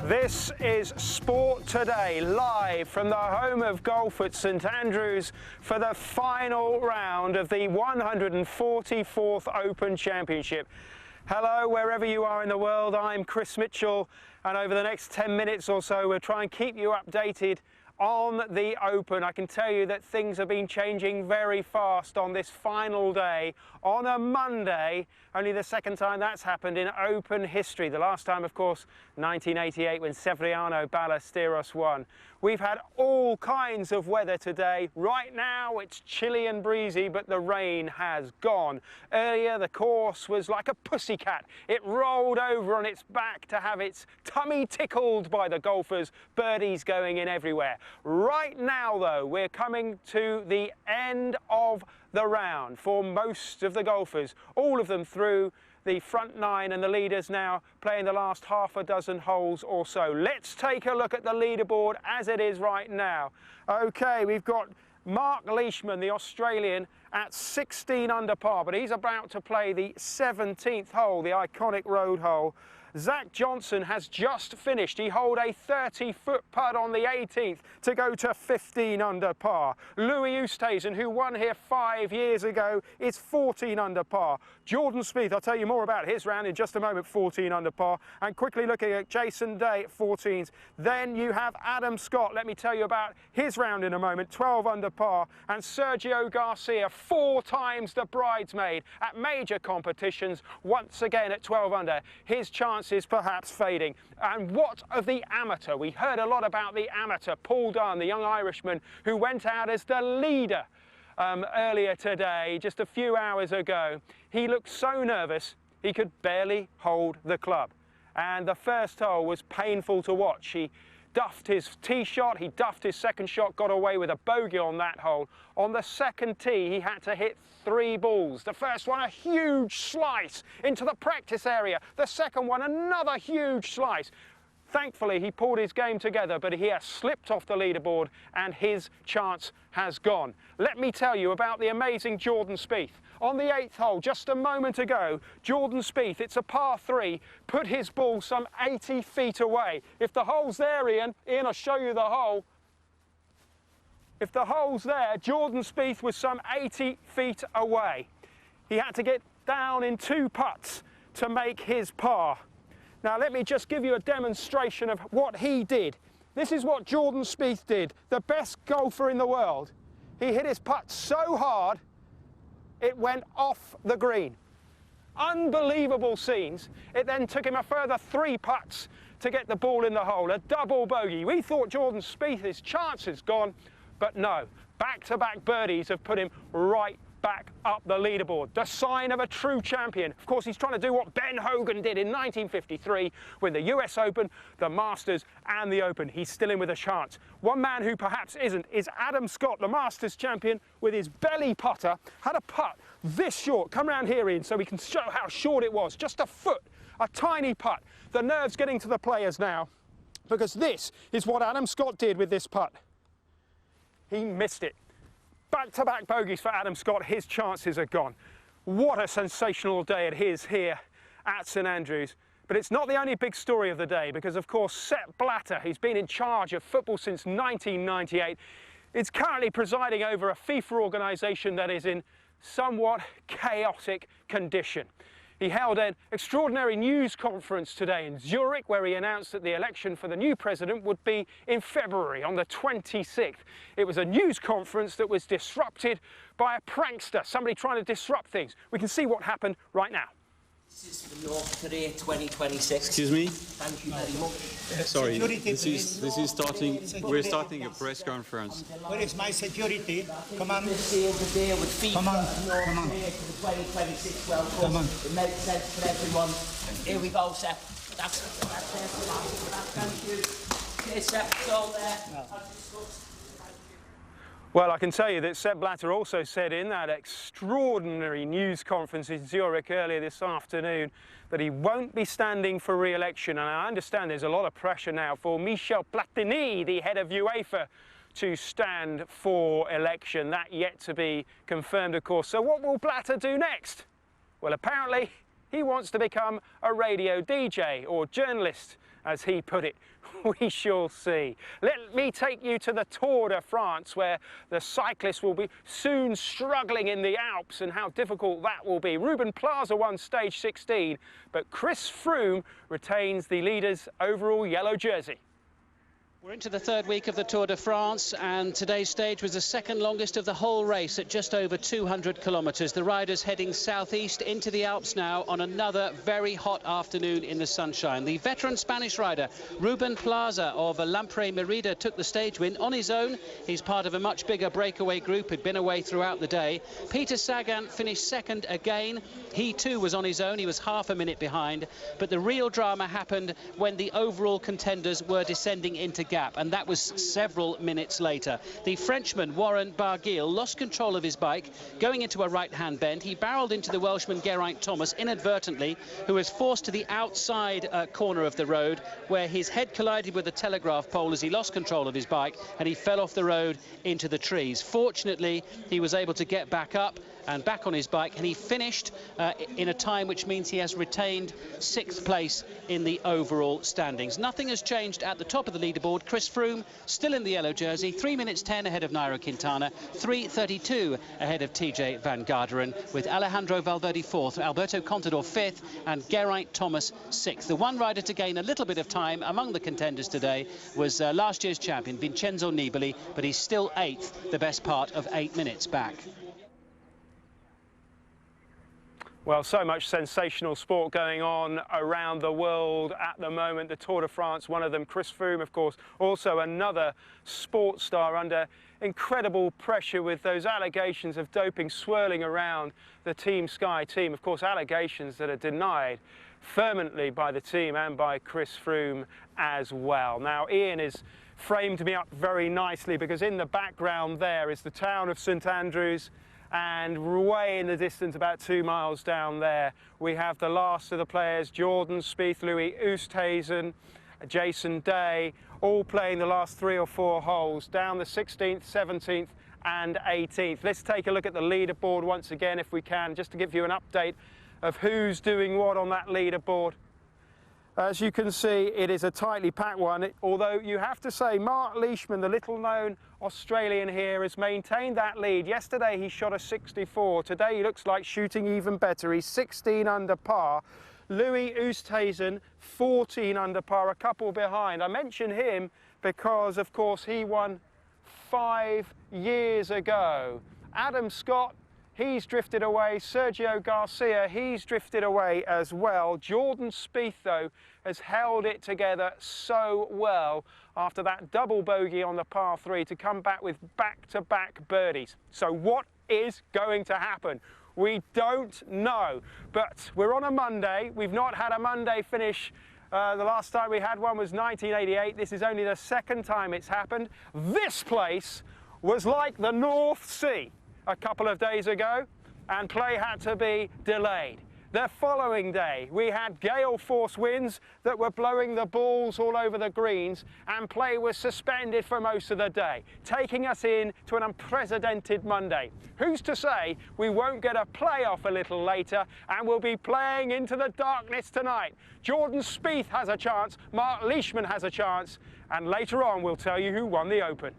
This is Sport Today, live from the home of golf at St Andrews for the final round of the 144th Open Championship. Hello, wherever you are in the world, I'm Chris Mitchell, and over the next 10 minutes or so, we'll try and keep you updated on the Open. I can tell you that things have been changing very fast on this final day, on a Monday, only the second time that's happened in Open history. The last time, of course, 1988, when Severiano Ballesteros won. We've had all kinds of weather today. Right now it's chilly and breezy, but the rain has gone. Earlier the course was like a pussycat. It rolled over on its back to have its tummy tickled by the golfers, birdies going in everywhere. Right now though, we're coming to the end of the round for most of the golfers, all of them through the front nine, and the leaders now playing the last half a dozen holes or so. Let's take a look at the leaderboard as it is right now. Okay, we've got Mark Leishman, the Australian, at 16 under par, but he's about to play the 17th hole, the iconic road hole. Zach Johnson has just finished. He holed a 30-foot putt on the 18th to go to 15 under par. Louis Oosthuizen, who won here 5 years ago, is 14 under par. Jordan Spieth, I'll tell you more about his round in just a moment, 14 under par. And quickly looking at Jason Day at 14s. Then you have Adam Scott. Let me tell you about his round in a moment, 12 under par. And Sergio Garcia, 4 times the bridesmaid at major competitions, once again at 12 under. His chance is perhaps fading. And what of the amateur? We heard a lot about the amateur, Paul Dunne, the young Irishman who went out as the leader earlier today, just a few hours ago. He looked so nervous he could barely hold the club. And the first hole was painful to watch. He duffed his tee shot, he duffed his second shot, got away with a bogey on that hole. On the second tee, he had to hit 3 balls. The first one, a huge slice into the practice area. The second one, another huge slice. Thankfully, he pulled his game together, but he has slipped off the leaderboard and his chance has gone. Let me tell you about the amazing Jordan Spieth. On the 8th hole, just a moment ago, Jordan Spieth, it's a par 3, put his ball some 80 feet away. If the hole's there, Ian, I'll show you the hole. If the hole's there, Jordan Spieth was some 80 feet away. He had to get down in 2 putts to make his par. Now let me just give you a demonstration of what he did. This is what Jordan Spieth did, the best golfer in the world. He hit his putt so hard, it went off the green. Unbelievable scenes. It then took him a further 3 putts to get the ball in the hole, a double bogey. We thought Jordan Spieth's chance is gone, but no. Back-to-back birdies have put him right back up the leaderboard. The sign of a true champion. Of course, he's trying to do what Ben Hogan did in 1953 with the US Open, the Masters and the Open. He's still in with a chance. One man who perhaps isn't is Adam Scott, the Masters champion, with his belly putter, had a putt this short. Come round here, Ian, so we can show how short it was. Just a foot, a tiny putt. The nerves getting to the players now, because this is what Adam Scott did with this putt. He missed it. Back-to-back bogeys for Adam Scott. His chances are gone. What a sensational day it is here at St Andrews. But it's not the only big story of the day, because of course Sepp Blatter, who's been in charge of football since 1998, is currently presiding over a FIFA organisation that is in somewhat chaotic condition. He held an extraordinary news conference today in Zurich, where he announced that the election for the new president would be in February, on the 26th. It was a news conference that was disrupted by a prankster, somebody trying to disrupt things. We can see what happened right now. This is for North Korea 2026. Excuse me? Thank you very much. Sorry, this is starting. We're starting a press conference. Where is my security? Come on. This is the deal with FIFA. Come on, North come on. Korea for the 2026 World Cup. Come on. It makes sense for everyone. Here we go, Sepp. That's it for that. Thank you. Cheers, Sepp. It's all there. As discussed. Well, I can tell you that Sepp Blatter also said in that extraordinary news conference in Zurich earlier this afternoon that he won't be standing for re-election. And I understand there's a lot of pressure now for Michel Platini, the head of UEFA, to stand for election. That yet to be confirmed, of course. So what will Blatter do next? Well, apparently he wants to become a radio DJ or journalist. as he put it. We shall see. Let me take you to the Tour de France, where the cyclists will be soon struggling in the Alps, and how difficult that will be. Ruben Plaza won stage 16, but Chris Froome retains the leader's overall yellow jersey. We're into the third week of the Tour de France, and today's stage was the second longest of the whole race at just over 200 kilometres. The riders heading southeast into the Alps now on another very hot afternoon in the sunshine. The veteran Spanish rider Ruben Plaza of Lampre Merida took the stage win on his own. He's part of a much bigger breakaway group who'd been away throughout the day. Peter Sagan finished second again. He too was on his own. He was half a minute behind, but the real drama happened when the overall contenders were descending into gap, and that was several minutes later. The Frenchman Warren Barguil lost control of his bike going into a right-hand bend. He barreled into the Welshman Geraint Thomas inadvertently, who was forced to the outside corner of the road, where his head collided with a telegraph pole as he lost control of his bike, and he fell off the road into the trees. Fortunately, he was able to get back up and back on his bike, and he finished in a time which means he has retained 6th place in the overall standings. Nothing has changed at the top of the leaderboard. Chris Froome still in the yellow jersey, 3 minutes 10 ahead of Nairo Quintana, 3:32 ahead of TJ Van Garderen, with Alejandro Valverde 4th, Alberto Contador 5th, and Geraint Thomas 6th. The one rider to gain a little bit of time among the contenders today was last year's champion Vincenzo Nibali, but he's still 8th, the best part of 8 minutes back. Well, so much sensational sport going on around the world at the moment. The Tour de France, one of them. Chris Froome, of course, also another sports star under incredible pressure with those allegations of doping swirling around the Team Sky team. Of course, allegations that are denied vehemently by the team and by Chris Froome as well. Now, Ian has framed me up very nicely, because in the background there is the town of St Andrews, and way in the distance, about 2 miles down there, we have the last of the players, Jordan Spieth, Louis Oosthuizen, Jason Day, all playing the last 3 or 4 holes down the 16th, 17th and 18th. Let's take a look at the leaderboard once again, if we can, just to give you an update of who's doing what on that leaderboard. As you can see, it is a tightly packed one, although you have to say Mark Leishman, the little-known Australian here, has maintained that lead. Yesterday he shot a 64. Today he looks like shooting even better. He's 16 under par. Louis Oosthuizen, 14 under par, a couple behind. I mention him because, of course, he won 5 years ago. Adam Scott, he's drifted away. Sergio Garcia, he's drifted away as well. Jordan Spieth, though, has held it together so well after that double bogey on the par 3 to come back with back-to-back birdies. So what is going to happen? We don't know, but we're on a Monday. We've not had a Monday finish. The last time we had one was 1988. This is only the second time it's happened. This place was like the North Sea a couple of days ago, and play had to be delayed. The following day, we had gale force winds that were blowing the balls all over the greens, and play was suspended for most of the day, taking us in to an unprecedented Monday. Who's to say we won't get a playoff a little later, and we'll be playing into the darkness tonight? Jordan Spieth has a chance, Mark Leishman has a chance, and later on we'll tell you who won the Open.